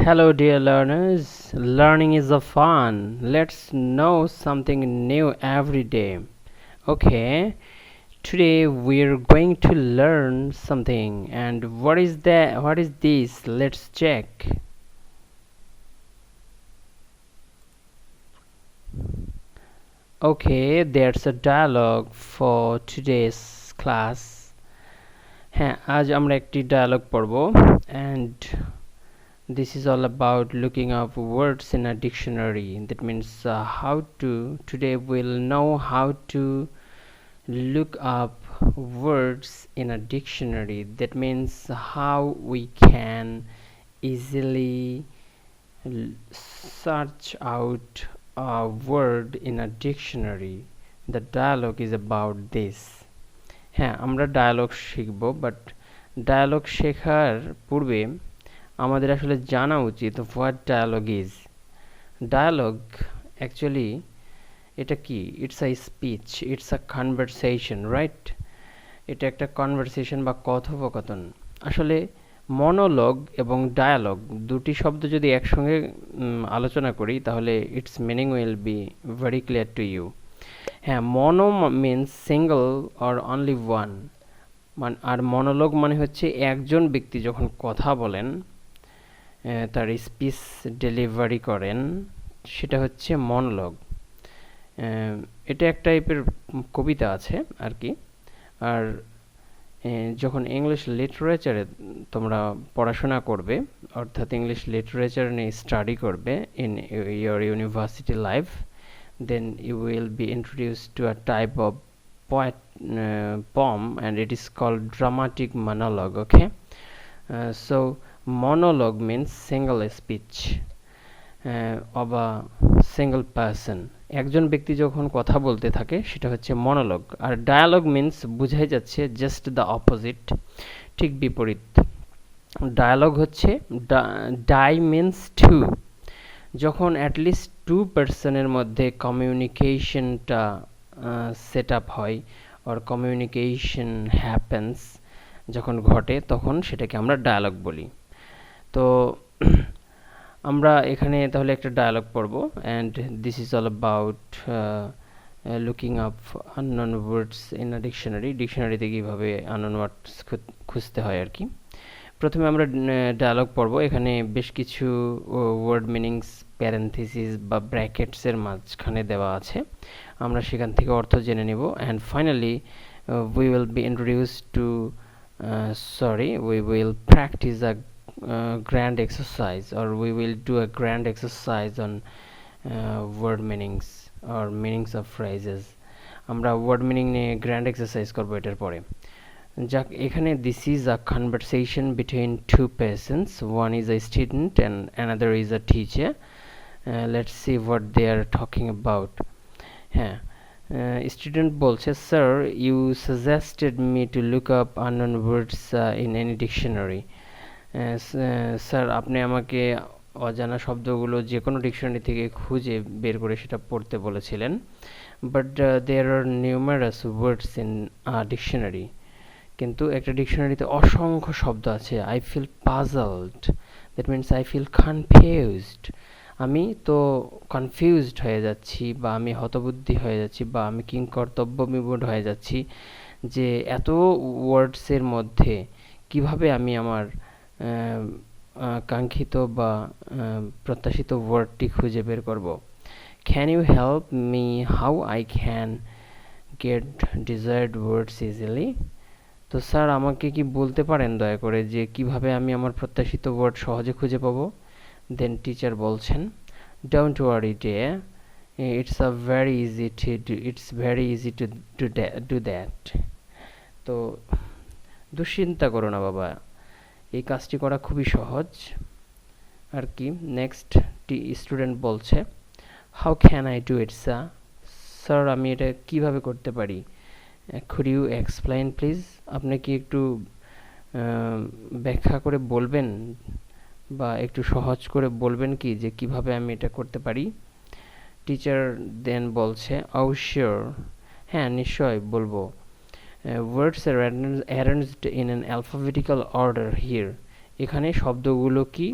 Hello, dear learners. Learning is a fun. Let's know something new every day. Okay, today we're going to learn something. And what is that? What is this? Let's check. Okay, there's a dialogue for today's class. হ্যাঁ আজ আমরা একটি dialogue পড়ব and this is all about looking up words in a dictionary. That means today we'll know how to look up words in a dictionary. That means how we can easily search out a word in a dictionary. The dialogue is about this. হ্যাঁ আমরা dialogue শিখব, but dialogue শেখার পূর্বে আমাদের আসলে জানা উচিত what dialogue is. Dialogue actually এটা কি? It's a speech, it's a conversation, right? এটা একটা কনভারসেশন বা কথোপকথন। আসলে মনোলগ এবং ডায়ালগ দুটি শব্দ যদি একসঙ্গে আলোচনা করি তাহলে it's meaning will be very clear to you. হ্যাঁ, mono means single or only one, আর মনোলগ মানে হচ্ছে একজন ব্যক্তি যখন কথা বলেন, তার স্পিচ ডেলিভারি করেন, সেটা হচ্ছে মনোলগ। এটা এক টাইপের কবিতা আছে আর কি। আর যখন ইংলিশ লিটারেচারে তোমরা পড়াশোনা করবে, অর্থাৎ ইংলিশ লিটারেচার নিয়ে স্টাডি করবে in your university life, then you will be introduced to a type of poem and it is called dramatic monologue. Okay, so monologue means single speech of a single person. একজন ব্যক্তি যখন কথা বলতে থাকে সেটা হচ্ছে monologue. আর dialogue means বুঝাই যাচ্ছে জাস্ট দ্য অপোজিট, ঠিক বিপরীত। ডায়ালগ হচ্ছে ডাই মিন্স টু, যখন অ্যাটলিস্ট টু পার্সনের মধ্যে কমিউনিকেশনটা সেট আপ হয় অর কমিউনিকেশন হ্যাপেন্স, যখন ঘটে তখন সেটাকে আমরা ডায়ালগ বলি। তো আমরা এখানে তাহলে একটা ডায়ালগ পড়ব, and this is all about looking up unknown words in a dictionary. ডিকশনারিতে কীভাবে আননোন ওয়ার্ডস খুঁজতে হয় আর কি। প্রথমে আমরা ডায়ালগ পড়ব। এখানে বেশ কিছু ওয়ার্ড মিনিংস প্যারেনথিসিস বা ব্র্যাকেটসের মাঝখানে দেওয়া আছে, আমরা সেখান থেকে অর্থ জেনে নেব। And finally we will be introduced to we will practice a grand exercise, or we will do a grand exercise on word meanings or meanings of phrases. আমরা ওয়ার্ড মিনিং নিয়ে গ্র্যান্ড এক্সারসাইজ করব এটার পরে। যাক, এখানে this is a conversation between two persons, one is a student and another is a teacher. Let's see what they are talking about. হ্যাঁ, student বলছে, sir you suggested me to look up unknown words in any dictionary. Sir আপনি আমাকে অজানা শব্দগুলো যে কোনো dictionary থেকে খুঁজে বের করে সেটা পড়তে বলেছিলেন। But there are numerous words in a dictionary, কিন্তু একটা ডিকশনারিতে অসংখ্য শব্দ আছে। I feel puzzled, that means I feel confused. আমি তো কনফিউজড হয়ে যাচ্ছি, বা আমি হতবুদ্ধি হয়ে যাচ্ছি, বা আমি কিংকর্তব্যবিমূঢ় হয়ে যাচ্ছি যে এত ওয়ার্ডসের মধ্যে কিভাবে আমি আমার কাঙ্ক্ষিত বা প্রত্যাশিত ওয়ার্ডটি খুঁজে বের করব। Can you help me how I can get desired words easily? তো স্যার আমাকে কি বলতে পারেন দয়া করে যে কিভাবে আমি আমার প্রত্যাশিত ওয়ার্ড সহজে খুঁজে পাবো? দেন টিচার বলছেন, don't worry dear, it's very easy to do that. তো দুশ্চিন্তা করো না বাবা, এই কাজটি করা খুবই সহজ আর কি। নেক্সট স্টুডেন্ট বলছে, how can I do it sir? Sir আমি এটা কিভাবে করতে পারি? could you explain please? আপনি কি একটু ব্যাখ্যা করে বলবেন বা একটু সহজ করে বলবেন কি যে কিভাবে আমি এটা করতে পারি? টিচার দেন বলছে, oh sure, হ্যাঁ নিশ্চয় বলবো। words are arranged in an alphabetical order here. এখানে শব্দগুলো কি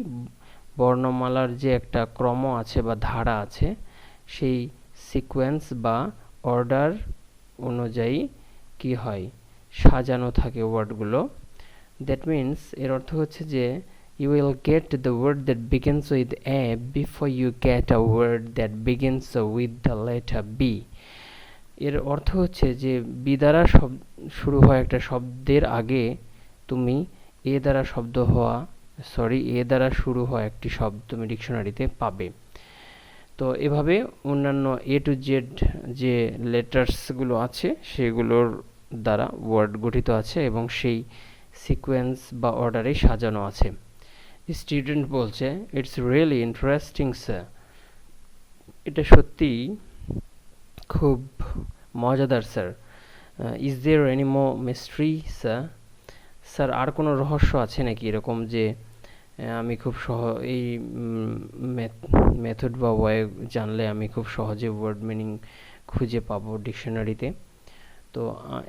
বর্ণমালার যে একটা ক্রম আছে বা ধারা আছে সেই সিকোয়েন্স বা অর্ডার অনুযায়ী কি হয় সাজানো থাকে ওয়ার্ডগুলো। দ্যাট মিন্স এর অর্থ হচ্ছে যে you will get the word that begins with A before you get a word that begins with the letter B. এর অর্থ হচ্ছে যে বি দ্বারা শুরু হওয়া একটা শব্দের আগে তুমি এ দ্বারা শুরু হওয়া একটি শব্দ তুমি ডিকশনারিতে পাবে। তো এভাবে অন্যান্য এ টু জেড যে লেটার্সগুলো আছে সেগুলোর দ্বারা ওয়ার্ড গঠিত আছে এবং সেই সিকোয়েন্স বা অর্ডারে সাজানো আছে। স্টুডেন্ট বলছে ইটস রিয়েলি ইন্টারেস্টিং স্যার, এটা সত্যি খুব মজাদার sir. Is there any more mystery sir, sir আর কোনো রহস্য আছে নাকি এরকম যে আমি খুব এই মেথড বা ওয়ে জানলে আমি খুব সহজে ওয়ার্ড মিনিং খুঁজে পাবো ডিকশনারিতে। তো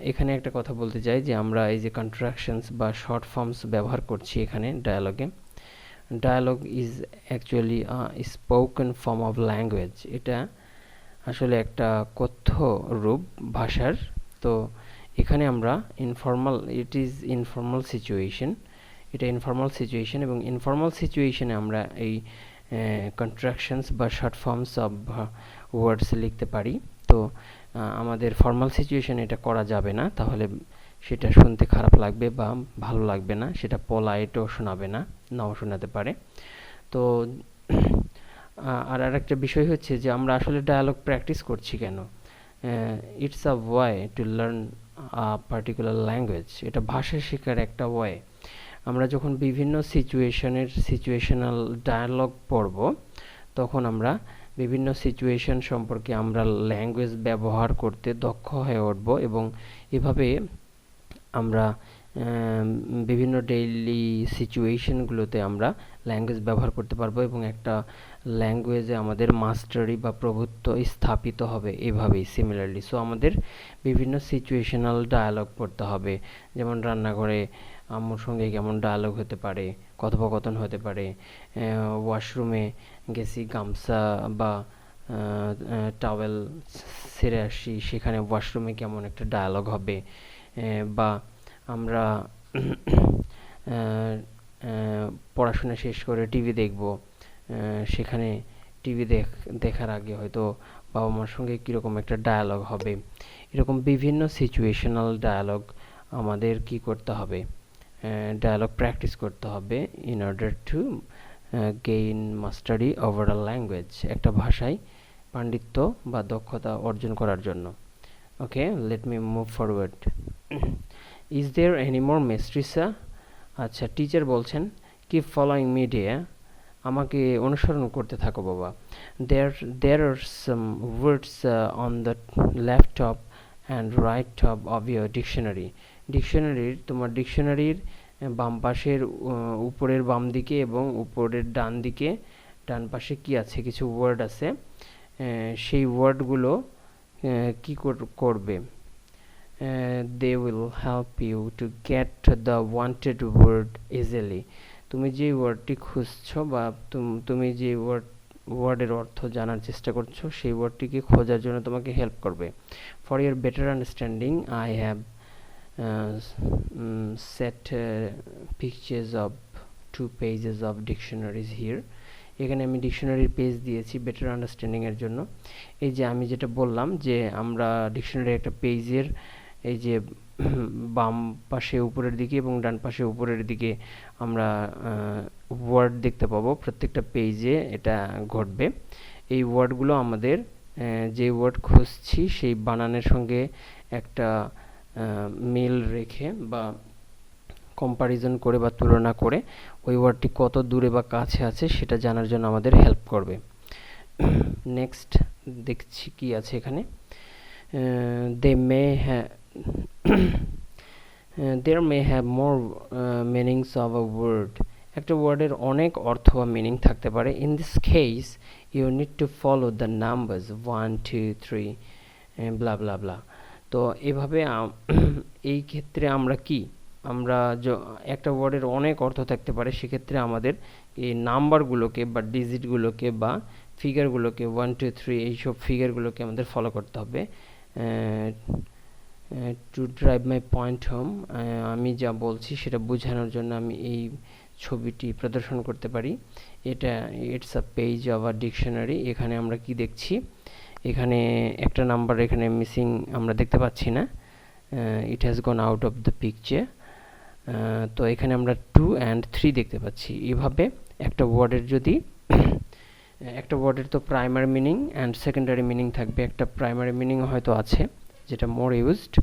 এখানে একটা কথা বলতে চাই যে আমরা এই যে কন্ট্রাকশনস বা শর্ট ফর্মস ব্যবহার করছি এখানে ডায়ালগে। Dialogue is actually spoken form of language, এটা আসলে একটা কথ্য রূপ ভাষার। তো এখানে আমরা ইনফর্মাল সিচুয়েশন, এটা ইনফর্মাল সিচুয়েশন এবং ইনফর্মাল সিচুয়েশনে আমরা এই কন্ট্রাকশনস বা শর্ট ফর্মস অফ ওয়ার্ডস লিখতে পারি। তো আমাদের ফর্মাল সিচুয়েশন এটা করা যাবে না, তাহলে সেটা শুনতে খারাপ লাগবে বা ভালো লাগবে না, সেটা পোলাইটও শোনাবে না, নাও শোনাতে পারে। তো আর একটা বিষয় হচ্ছে যে আমরা আসলে ডায়ালগ প্র্যাকটিস করছি কেন? It's a way to learn a particular language, এটা ভাষা শেখার একটা ওয়ে। আমরা যখন বিভিন্ন সিচুয়েশনাল ডায়ালগ পড়ব তখন আমরা বিভিন্ন সিচুয়েশন সম্পর্কে আমরা ল্যাঙ্গুয়েজ ব্যবহার করতে দক্ষ হয়ে উঠব এবং এভাবে আমরা বিভিন্ন ডেইলি সিচুয়েশনগুলোতে আমরা ল্যাঙ্গুয়েজ ব্যবহার করতে পারবো এবং একটা ল্যাঙ্গুয়েজে আমাদের মাস্টারি বা প্রভুত্ব স্থাপিত হবে এভাবেই সিমিলারলি। সো আমাদের বিভিন্ন সিচুয়েশনাল ডায়ালগ পড়তে হবে, যেমন রান্নাঘরে আম্মুর সঙ্গে কেমন ডায়ালগ হতে পারে, কথোপকথন হতে পারে, ওয়াশরুমে গেছি গামছা বা টাওয়েল ছেড়ে আসি, সেখানে ওয়াশরুমে কেমন একটা ডায়ালগ হবে, বা আমরা পড়াশোনা শেষ করে টিভি দেখব, সেখানে টিভি দেখার আগে হয়তো বাবা মার সঙ্গে কীরকম একটা ডায়ালগ হবে। এরকম বিভিন্ন সিচুয়েশনাল ডায়ালগ আমাদের কি করতে হবে, ডায়ালগ প্র্যাকটিস করতে হবে in order to gain mastery over a language, একটা ভাষায় পাণ্ডিত্য বা দক্ষতা অর্জন করার জন্য। Okay, let me move forward. Is there any more mystery sir? আচ্ছা, টিচার বলছেন কিপ ফলোয়িং মি ডিয়ার, আমাকে অনুসরণ করতে থাকো বাবা। There are some words on the left top and right top of your dictionary. তোমার ডিকশনারির বাম পাশের উপরের বাম দিকে এবং উপরের ডান পাশে কি আছে, কিছু ওয়ার্ড আছে, সেই ওয়ার্ডগুলো কি করবে? They will help you to get the wanted word easily. তুমি যে ওয়ার্ডটি খুঁজছো বা তুমি যে ওয়ার্ডের অর্থ জানার চেষ্টা করছো সেই ওয়ার্ডটিকে খোঁজার জন্য তোমাকে হেল্প করবে। For year better understanding I have set pictures of 2 pages of dictionaries here. এখানে আমি ডিকশনারির পেজ দিয়েছি বেটার আন্ডারস্ট্যান্ডিং এর জন্য। এই যে আমি যেটা বললাম যে আমরা ডিকশনারির একটা পেজের এই যে বাম পাশে উপরের দিকে এবং ডান পাশে উপরের দিকে আমরা ওয়ার্ড দেখতে পাবো, প্রত্যেকটা পেজে এটা ঘটবে। এই ওয়ার্ডগুলো আমাদের যে ওয়ার্ড খুঁজছি সেই বানানের সঙ্গে একটা মিল রেখে বা কম্পারিজন করে বা তুলনা করে ওই ওয়ার্ডটি কত দূরে বা কাছে আছে সেটা জানার জন্য আমাদের হেল্প করবে। নেক্সট দেখছি কি আছে এখানে। there may have more meanings of a word, একটা ওয়ার্ডের অনেক অর্থ বা মিনিং থাকতে পারে। in this case you need to follow the numbers 1 2 3 blah blah blah। তো এভাবে এই ক্ষেত্রে আমরা কি আমরা একটা ওয়ার্ডের অনেক অর্থ থাকতে পারে, সেক্ষেত্রে আমাদের এই নাম্বারগুলোকে বা ডিজিটগুলোকে বা ফিগারগুলোকে 1 2 3 এইসব ফিগারগুলোকে আমাদের ফলো করতে হবে। To drive my point home, আমি যা বলছি সেটা বোঝানোর জন্য আমি এই ছবিটি প্রদর্শন করতে পারি। এটা it's a page of a dictionary. এখানে আমরা কি দেখছি, এখানে একটা নাম্বার এখানে মিসিং আমরা দেখতে পাচ্ছি না, it has gone out of the picture. তো এখানে আমরা 2 and 3 দেখতে পাচ্ছি। এভাবে একটা ওয়ার্ডের যদি একটা ওয়ার্ডের তো primary meaning and secondary meaning থাকবে। একটা প্রাইমারি মিনিং হয়তো আছে যেটা more used,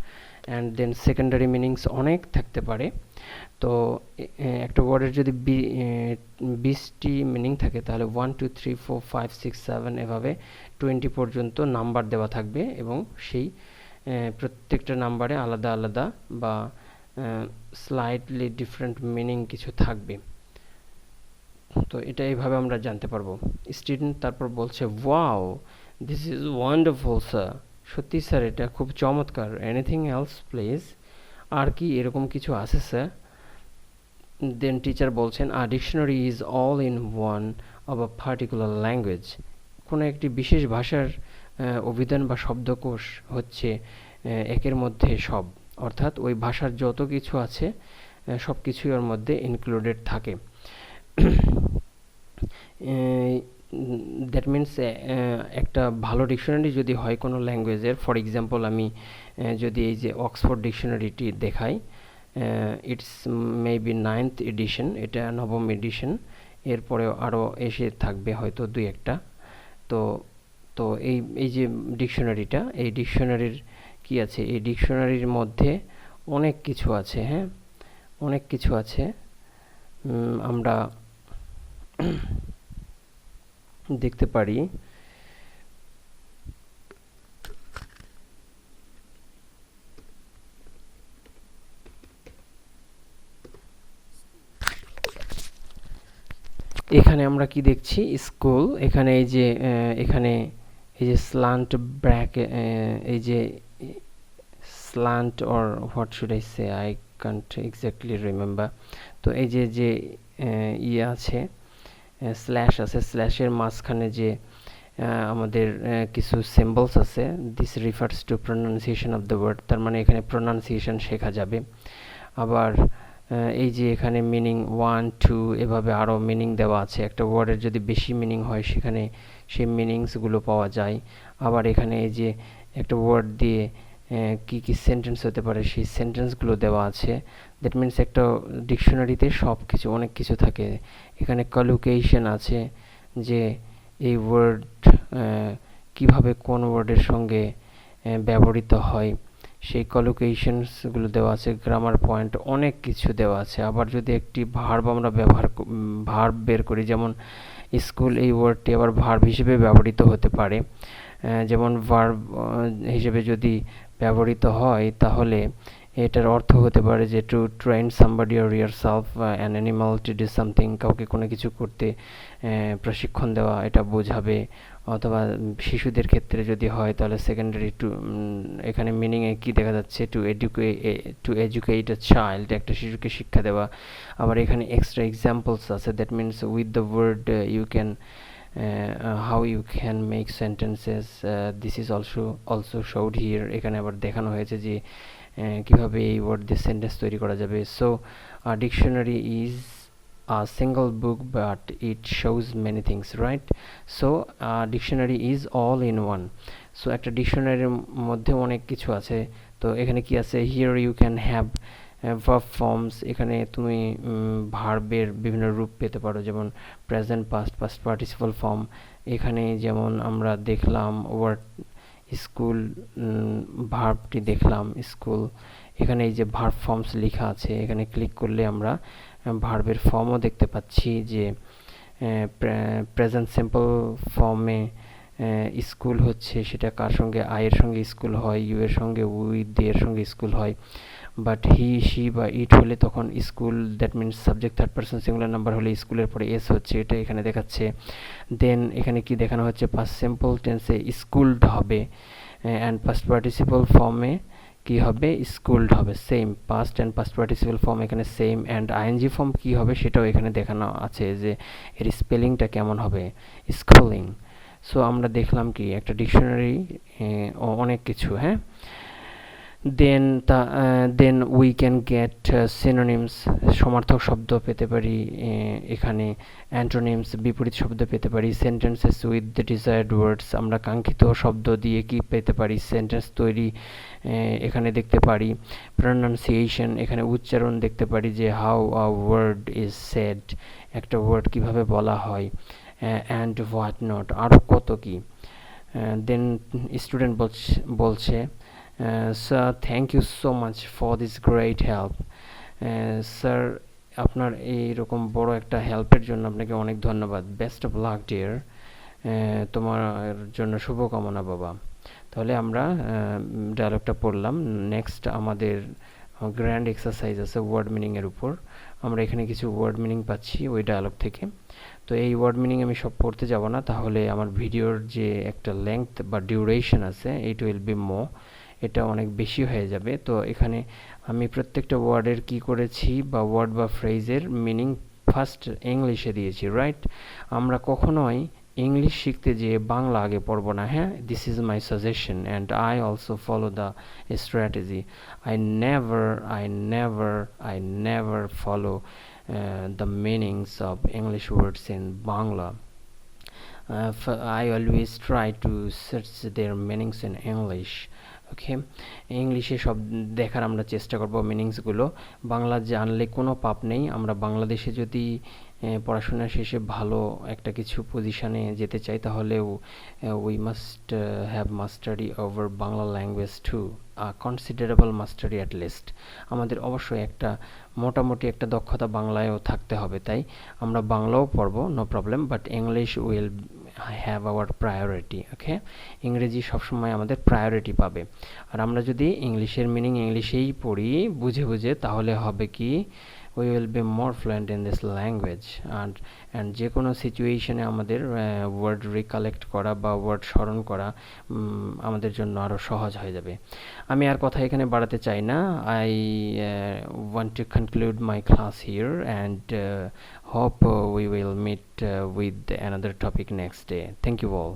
and then secondary meanings অনেক থাকতে পারে। তো একটা ওয়ার্ডের যদি 20টি মিনিং থাকে তাহলে 1 2 3 4 5 6 7 এভাবে 20 পর্যন্ত নাম্বার দেওয়া থাকবে, এবং সেই প্রত্যেকটা নাম্বারে আলাদা আলাদা বা স্লাইটলি ডিফারেন্ট মিনিং কিছু থাকবে। তো এটা এইভাবে আমরা জানতে পারবো। স্টুডেন্ট তারপর বলছে, wow this is wonderful sir, সত্যি স্যার এটা খুব চমৎকার। এনিথিং এলস প্লিজ, আর কি এরকম কিছু আছে স্যার? দেন টিচার বলছেন, আ dictionary is all in one of a particular language. কোনো একটি বিশেষ ভাষার অভিধান বা শব্দকোষ হচ্ছে একের মধ্যে সব, অর্থাৎ ওই ভাষার যত কিছু আছে সব কিছুই ওর মধ্যে ইনক্লুডেড থাকে। দ্যাট মিনস একটা ভালো ডিকশনারি যদি হয় কোনো ল্যাঙ্গুয়েজের, ফর এক্সাম্পল আমি যদি এই যে অক্সফোর্ড ডিকশনারিটি দেখাই, ইটস মেবি 9th এডিশন, এটা 9ম এডিশন, এরপরেও আরও এসে থাকবে হয়তো 2-1টা। তো তো এই যে ডিকশনারিটা, এই ডিকশনারির কি আছে, এই ডিকশনারির মধ্যে অনেক কিছু আছে, হ্যাঁ অনেক কিছু আছে। আমরা দেখতে পারি এখানে আমরা কি দেখছি, স্কুল, এখানে এই যে স্ল্যান্ট ব্র্যাকেট, এই যে slant or what should I say, I can't exactly remember. তো এই যে ইয়ে আছে, স্ল্যাশ আছে, স্ল্যাশের মাঝখানে যে আমাদের কিছু সিম্বলস আছে, this refers to pronunciation of the word, তার মানে এখানে প্রোনাউন্সিয়েশন শেখা যাবে। আবার এই যে এখানে মিনিং 1 2 এভাবে আরও মিনিং দেওয়া আছে। একটা ওয়ার্ডের যদি বেশি মিনিং হয় সেখানে সেই মিনিংসগুলো পাওয়া যায়। আবার এখানে এই যে একটা ওয়ার্ড দিয়ে কি কি সেন্টেন্স হতে পারে সেই সেন্টেন্সগুলো দেওয়া আছে। দ্যাট মিনস একটা ডিকশনারিতে সব কিছু, অনেক কিছু থাকে। এখানে কলোকেশন আছে, যে এই ওয়ার্ড কিভাবে কোন ওয়ার্ডের সঙ্গে ব্যবহৃত হয়, সেই কলোকেশনসগুলো দেওয়া আছে। গ্রামার পয়েন্ট, অনেক কিছু দেওয়া আছে। আবার যদি একটি ভার্ব আমরা ভার্ব বের করি, যেমন স্কুল, এই ওয়ার্ডটি আবার ভার্ব হিসেবে ব্যবহৃত হতে পারে। যেমন ভার্ব হিসেবে যদি ব্যবহৃত হয় তাহলে এটার অর্থ হতে পারে যে to train somebody or yourself an animal to do something, কাউকে কোনো কিছু করতে প্রশিক্ষণ দেওয়া, এটা বোঝাবে। অথবা শিশুদের ক্ষেত্রে যদি হয় তাহলে সেকেন্ডারি টু, এখানে মিনিংয়ে কি দেখা যাচ্ছে, টু এডুকেট আ চাইল্ড, একটা শিশুকে শিক্ষা দেওয়া। আবার এখানে এক্সট্রা এক্সাম্পলস আছে, that means with the word you can how you can make sentences, this is also showed here। এখানে আবার দেখানো হয়েছে যে কিভাবে এই ওয়ার্ড দিয়ে সেন্টেন্স তৈরি করা যাবে। So dictionary is a single book but it shows many things, right? So dictionary is all in one. So একটা ডিকশনারির মধ্যে অনেক কিছু আছে। তো এখানে কি আছে, here you can have verb forms, এখানে তুমি ভার্বের বিভিন্ন রূপ পেতে পারো, যেমন present, past, past participle form. এখানে যেমন আমরা দেখলাম ওয়ার্ড স্কুল, ভার্বটি দেখলাম স্কুল। এখানে এই যে ভার্ব ফর্মস লেখা আছে, এখানে ক্লিক করলে আমরা ভার্বের ফর্মও দেখতে পাচ্ছি, যে প্রেজেন্ট সিম্পল ফর্মে স্কুল হচ্ছে সেটা কার সঙ্গে, আই এর সঙ্গে স্কুল হয়, ইউ এর সঙ্গে, উইথ, দে এর সঙ্গে স্কুল হয়। বাট হি, শি বা ইট হলে তখন school, that means subject third person singular number হলে স্কুলের পরে এস হচ্ছে, এটা এখানে দেখাচ্ছে। দেন এখানে কি দেখানো হচ্ছে, পাস্ট সিম্পল টেন্সে স্কুলড হবে, অ্যান্ড পাস্ট পার্টিসিপল ফর্মে কি হবে, স্কুলড হবে। Same past and past participle form এখানে সেম, অ্যান্ড আইএনজি ফর্ম কি হবে সেটাও এখানে দেখানো আছে যে এর স্পেলিংটা কেমন হবে, স্কুলিং। সো আমরা দেখলাম কি একটা ডিকশনারি অনেক কিছু, হ্যাঁ। Then we can get synonyms, সমার্থক শব্দ পেতে পারি এখানে, অ্যান্টোনিমস বিপরীত শব্দ পেতে পারি, সেন্টেন্সেস উইথ দ্য ডিজায়ার্ড ওয়ার্ডস, আমরা কাঙ্ক্ষিত শব্দ দিয়ে কি পেতে পারি, সেন্টেন্স তৈরি এখানে দেখতে পারি, প্রনাউন্সিয়েশন এখানে উচ্চারণ দেখতে পারি যে how a word is said, একটা ওয়ার্ড কিভাবে বলা হয়, অ্যান্ড হোয়াট নট, আরও কত কি। দেন স্টুডেন্ট বলছে sir thank you so much for this great help. Sir আপনার এইরকম বড় একটা হেল্পের জন্য আপনাকে অনেক ধন্যবাদ। বেস্ট অফ লাক ডিয়ার, তোমার জন্য শুভকামনা বাবা। তাহলে আমরা ডায়লগটা পড়লাম। নেক্সট আমাদের গ্র্যান্ড এক্সারসাইজ আছে ওয়ার্ড মিনিংয়ের উপর। আমরা এখানে কিছু ওয়ার্ড মিনিং পাচ্ছি ওই ডায়লগ থেকে। তো এই ওয়ার্ড মিনিং আমি সব পড়তে যাব না, তাহলে আমার ভিডিওর যে একটা লেংথ বা ডিউরেশন আছে ইট উইল বি মোর, এটা অনেক বেশি হয়ে যাবে। তো এখানে আমি প্রত্যেকটা ওয়ার্ডের কি করেছি বা ওয়ার্ড বা ফ্রেজের মিনিং ফার্স্ট ইংলিশে দিয়েছি, রাইট। আমরা কখনোই ইংলিশ শিখতে যেয়ে বাংলা আগে পড়ব না, হ্যাঁ। This is my suggestion and I also follow the strategy. I never follow the meanings of English words in Bangla. I always try to search their meanings in English. ওকে, ইংলিশে সব দেখার আমরা চেষ্টা করব মিনিংসগুলো। বাংলা জানলে কোনো পাপ নেই। আমরা বাংলাদেশে যদি পড়াশোনা শেষে ভালো একটা কিছু পজিশনে যেতে চাই তাহলে we must have mastery over Bangla language too, considerable mastery at least. আমাদের অবশ্যই একটা মোটামুটি একটা দক্ষতা বাংলায়ও থাকতে হবে। তাই আমরা বাংলাও পড়ব, no problem, but English will have our priority. Okay, ইংরেজি সবসময় আমাদের প্রায়োরিটি পাবে। আর আমরা যদি ইংলিশের মিনিং ইংলিশেই পড়ি বুঝে বুঝে, তাহলে হবে কি we will be more fluent in this language, and যে কোনো সিচুয়েশনে আমাদের ওয়ার্ড রিকালেক্ট করা বা ওয়ার্ড স্মরণ করা আমাদের জন্য আরও সহজ হয়ে যাবে। আমি আর কথা এখানে বাড়াতে চাই না। I want to conclude my class here and hope we will meet with another topic next day. Thank you all.